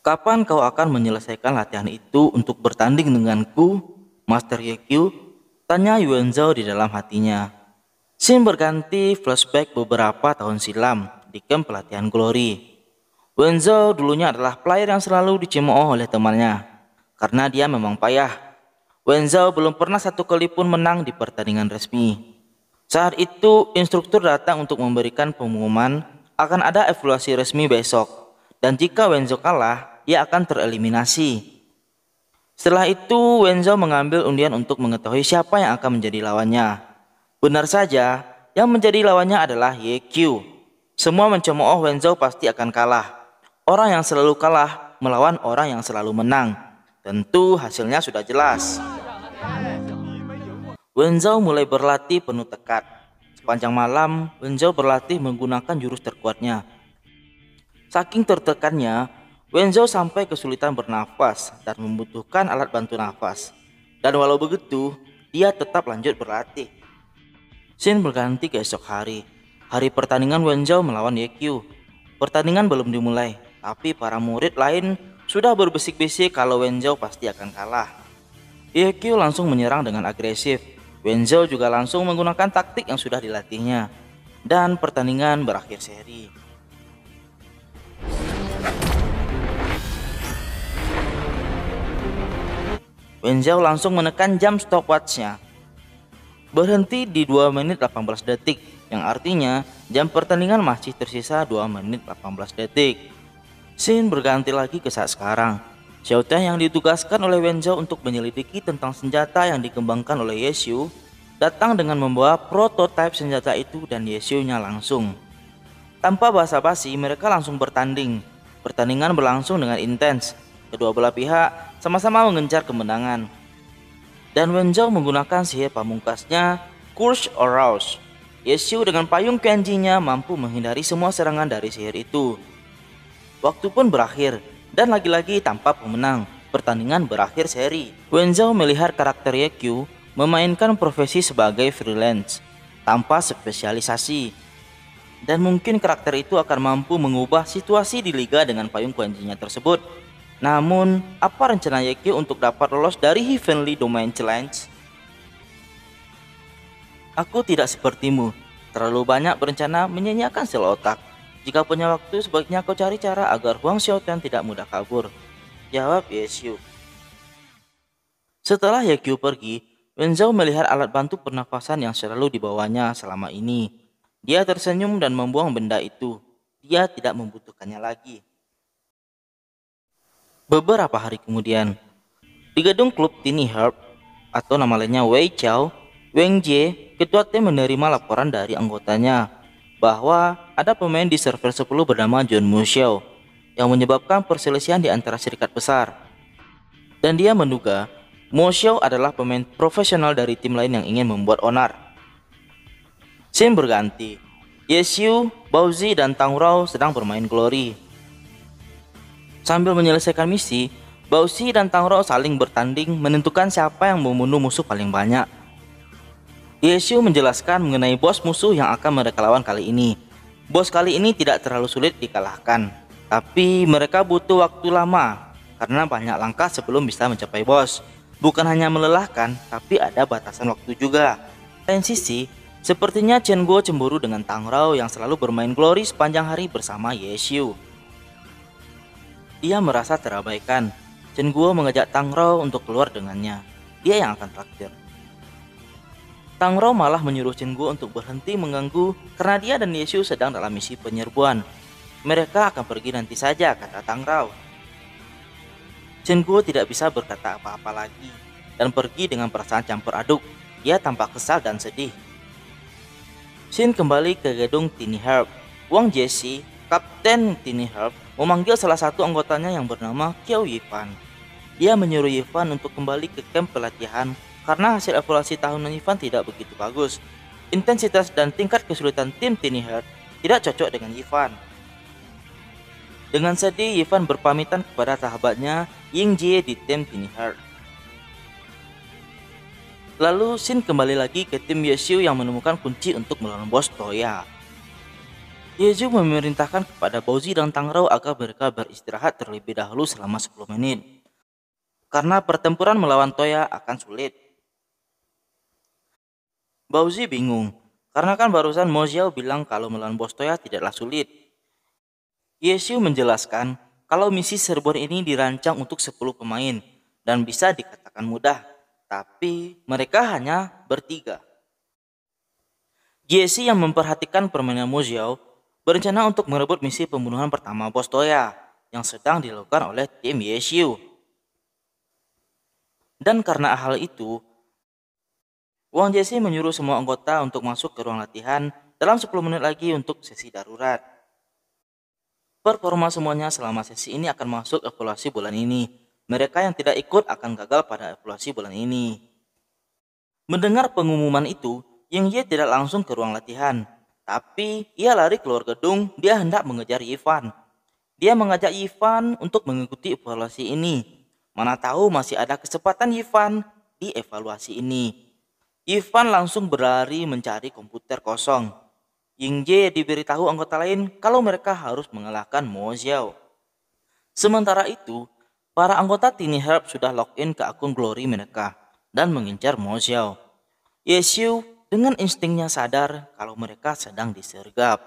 Kapan kau akan menyelesaikan latihan itu untuk bertanding denganku, Master Yekyu? Tanya Yuan Zhao di dalam hatinya. Scene berganti flashback beberapa tahun silam di camp pelatihan Glory. Yuan Zhao dulunya adalah player yang selalu dicemooh oleh temannya karena dia memang payah. Yuan Zhao belum pernah satu kali pun menang di pertandingan resmi. Saat itu, instruktur datang untuk memberikan pengumuman akan ada evaluasi resmi besok. Dan jika Yuan Zhao kalah, ia akan tereliminasi. Setelah itu, Yuan Zhao mengambil undian untuk mengetahui siapa yang akan menjadi lawannya. Benar saja, yang menjadi lawannya adalah Yekyu. Semua mencemooh Yuan Zhao pasti akan kalah. Orang yang selalu kalah melawan orang yang selalu menang. Tentu hasilnya sudah jelas. Yuan Zhao mulai berlatih penuh tekad. Sepanjang malam, Yuan Zhao berlatih menggunakan jurus terkuatnya. Saking tertekannya, Yuan Zhao sampai kesulitan bernafas dan membutuhkan alat bantu nafas. Dan walau begitu, dia tetap lanjut berlatih. Scene berganti ke esok hari. Hari pertandingan Yuan Zhao melawan Yekyu. Pertandingan belum dimulai, tapi para murid lain sudah berbisik-bisik kalau Yuan Zhao pasti akan kalah. Yekyu langsung menyerang dengan agresif. Yuan Zhao juga langsung menggunakan taktik yang sudah dilatihnya. Dan pertandingan berakhir seri. Yuan Zhao langsung menekan jam stopwatch-nya. Berhenti di 2 menit 18 detik, yang artinya jam pertandingan masih tersisa 2 menit 18 detik. Scene berganti lagi ke saat sekarang. Xiao Tian yang ditugaskan oleh Yuan Zhao untuk menyelidiki tentang senjata yang dikembangkan oleh Yeshu datang dengan membawa prototipe senjata itu dan Yeshu-nya langsung. Tanpa basa-basi, mereka langsung bertanding. Pertandingan berlangsung dengan intens. Kedua belah pihak sama-sama mengejar kemenangan. Dan Yuan Zhao menggunakan sihir pamungkasnya, Curse Arouse. Yeshu dengan payung Kenji-nya mampu menghindari semua serangan dari sihir itu. Waktu pun berakhir, dan lagi-lagi tanpa pemenang. Pertandingan berakhir seri. Yuan Zhao melihat karakter Yekyu memainkan profesi sebagai freelance, tanpa spesialisasi. Dan mungkin karakter itu akan mampu mengubah situasi di liga dengan payung Kenji-nya tersebut. Namun, apa rencana Yekyu untuk dapat lolos dari Heavenly Domain Challenge? Aku tidak sepertimu, terlalu banyak berencana menyanyiakan sel otak. Jika punya waktu, sebaiknya kau cari cara agar Huang Xiaotian tidak mudah kabur, jawab Yeshu. Setelah Yekyu pergi, Yuan Zhao melihat alat bantu pernafasan yang selalu dibawanya selama ini. Dia tersenyum dan membuang benda itu. Dia tidak membutuhkannya lagi. Beberapa hari kemudian, di gedung klub Tiny Herb atau nama lainnya Wei Chao, Wang Jie, ketua tim menerima laporan dari anggotanya bahwa ada pemain di server 10 bernama John Muxiao yang menyebabkan perselisihan di antara serikat besar. Dan dia menduga Muxiao adalah pemain profesional dari tim lain yang ingin membuat onar. Scene berganti. Yeshu, Baozi, dan Tang Rao sedang bermain Glory. Sambil menyelesaikan misi, Baozi dan Tang Rao saling bertanding menentukan siapa yang membunuh musuh paling banyak. Yeshu menjelaskan mengenai bos musuh yang akan mereka lawan kali ini. Bos kali ini tidak terlalu sulit dikalahkan, tapi mereka butuh waktu lama karena banyak langkah sebelum bisa mencapai bos. Bukan hanya melelahkan, tapi ada batasan waktu juga. Lain sisi, sepertinya Chen Guo cemburu dengan Tang Rao yang selalu bermain Glory sepanjang hari bersama Yeshu. Dia merasa terabaikan. Chen Guo mengajak Tang Rao untuk keluar dengannya. Dia yang akan traktir. Tang Rao malah menyuruh Chen Guo untuk berhenti mengganggu karena dia dan Yeshu sedang dalam misi penyerbuan. Mereka akan pergi nanti saja, kata Tang Rao. Chen Guo tidak bisa berkata apa-apa lagi dan pergi dengan perasaan campur aduk. Dia tampak kesal dan sedih. Scene kembali ke gedung Tiny Herb. Wang Jesse, kapten Tiny Herb, memanggil salah satu anggotanya yang bernama Qiao Yifan. Dia menyuruh Yifan untuk kembali ke camp pelatihan karena hasil evaluasi tahunan Yifan tidak begitu bagus. Intensitas dan tingkat kesulitan tim Tiny Herb tidak cocok dengan Yifan. Dengan sedih, Yifan berpamitan kepada sahabatnya Ying Jie di tim Tiny Herb. Lalu Shin kembali lagi ke tim Yeshu yang menemukan kunci untuk melawan bos Toya. Yeju memerintahkan kepada Bauzi dan Tangrao agar mereka beristirahat terlebih dahulu selama 10 menit. Karena pertempuran melawan Toya akan sulit. Bauzi bingung, karena kan barusan Mo Xiao bilang kalau melawan bos Toya tidaklah sulit. Yesu menjelaskan kalau misi server ini dirancang untuk 10 pemain dan bisa dikatakan mudah, tapi mereka hanya bertiga. Jesse yang memperhatikan permainan Mo Xiao berencana untuk merebut misi pembunuhan pertama bos Toya yang sedang dilakukan oleh tim Yesu. Dan karena hal itu, Wang Jesse menyuruh semua anggota untuk masuk ke ruang latihan dalam 10 menit lagi untuk sesi darurat. Performa semuanya selama sesi ini akan masuk evaluasi bulan ini. Mereka yang tidak ikut akan gagal pada evaluasi bulan ini. Mendengar pengumuman itu, Ying Ye tidak langsung ke ruang latihan. Tapi ia lari keluar gedung, dia hendak mengejar Ivan. Dia mengajak Ivan untuk mengikuti evaluasi ini. Mana tahu masih ada kesempatan Ivan di evaluasi ini. Ivan langsung berlari mencari komputer kosong. Ying Ye diberitahu anggota lain kalau mereka harus mengalahkan Mo Xiao. Sementara itu, para anggota Tiny Herb sudah login ke akun Glory mereka dan mengincar Mo Xiao. Yesu dengan instingnya sadar kalau mereka sedang disergap.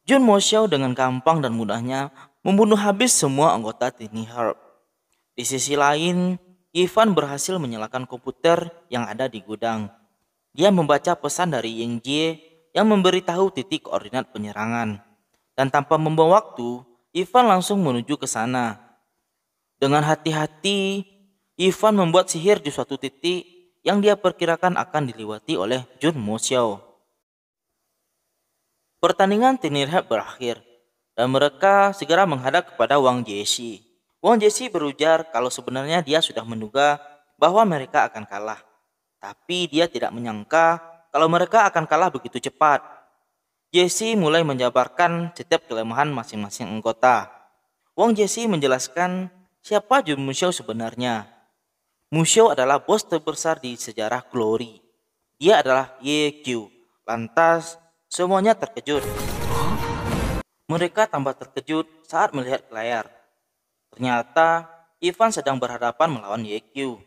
Jun Mo Xiao dengan gampang dan mudahnya membunuh habis semua anggota Tiny Herb. Di sisi lain, Ivan berhasil menyalakan komputer yang ada di gudang. Dia membaca pesan dari Ying Jie yang memberitahu titik koordinat penyerangan. Dan tanpa membuang waktu, Ivan langsung menuju ke sana. Dengan hati-hati, Ivan membuat sihir di suatu titik yang dia perkirakan akan dilewati oleh Jun Mo Xiao. Pertandingan Tiny Herb berakhir dan mereka segera menghadap kepada Wang Jesse. Wang Jesse berujar kalau sebenarnya dia sudah menduga bahwa mereka akan kalah. Tapi dia tidak menyangka kalau mereka akan kalah begitu cepat. Jesse mulai menjabarkan setiap kelemahan masing-masing anggota. Wang Jesse menjelaskan siapa Jun Musou sebenarnya. Musou adalah bos terbesar di sejarah Glory. Dia adalah Ye Qiu. Lantas semuanya terkejut. Mereka tambah terkejut saat melihat ke layar. Ternyata Ivan sedang berhadapan melawan Yeqiu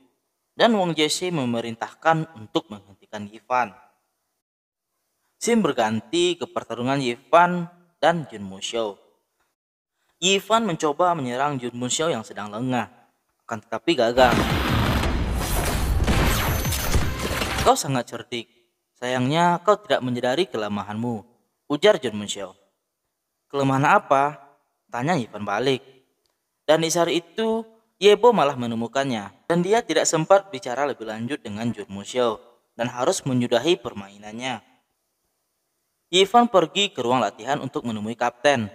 dan Wang Jesse memerintahkan untuk menghentikan Ivan. Scene berganti ke pertarungan Ivan dan Jun Mo Xiao. Ivan mencoba menyerang Jun Mo Xiao yang sedang lengah, akan tetapi gagal. Kau sangat cerdik, sayangnya kau tidak menyadari kelemahanmu, ujar Jun Mo Xiao. Kelemahan apa? Tanya Ivan balik. Dan di saat itu, Yebo malah menemukannya. Dan dia tidak sempat bicara lebih lanjut dengan Jun Mo Xiao dan harus menyudahi permainannya. Ivan pergi ke ruang latihan untuk menemui kapten.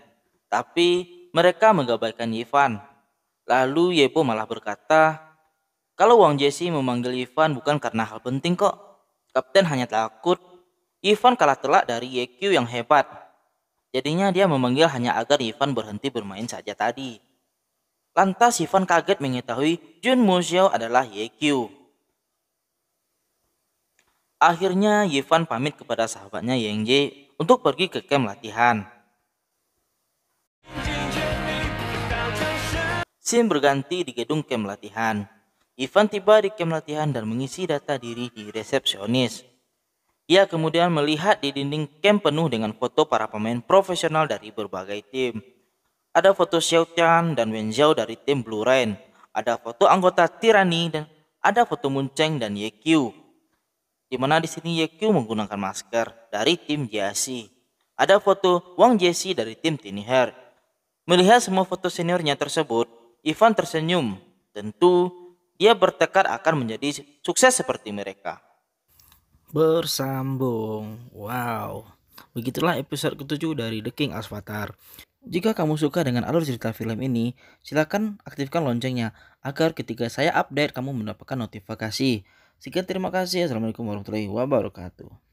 Tapi mereka mengabaikan Ivan. Lalu Yebo malah berkata, kalau Wang Jesse memanggil Ivan bukan karena hal penting kok. Kapten hanya takut Ivan kalah telak dari Yeqiu yang hebat. Jadinya dia memanggil hanya agar Ivan berhenti bermain saja tadi. Lantas Ivan kaget mengetahui Jun Mo Xiao adalah Yeqiu. Akhirnya Ivan pamit kepada sahabatnya Yang Jie untuk pergi ke camp latihan. Scene berganti di gedung camp latihan. Ivan tiba di camp latihan dan mengisi data diri di resepsionis. Ia kemudian melihat di dinding camp penuh dengan foto para pemain profesional dari berbagai tim. Ada foto Xiao Tian dan Wen Zhao dari tim Blue Rain. Ada foto anggota Tyranny dan ada foto Mun Cheng dan Yeqiu. Di mana di sini Yeqiu menggunakan masker dari tim Jiaxi. Ada foto Wang Jesse dari tim Tiny Herb. Melihat semua foto seniornya tersebut, Ivan tersenyum. Tentu dia bertekad akan menjadi sukses seperti mereka. Bersambung. Wow. Begitulah episode ke-7 dari The King Avatar. Jika kamu suka dengan alur cerita film ini, silakan aktifkan loncengnya agar ketika saya update kamu mendapatkan notifikasi. Sekian terima kasih. Assalamualaikum warahmatullahi wabarakatuh.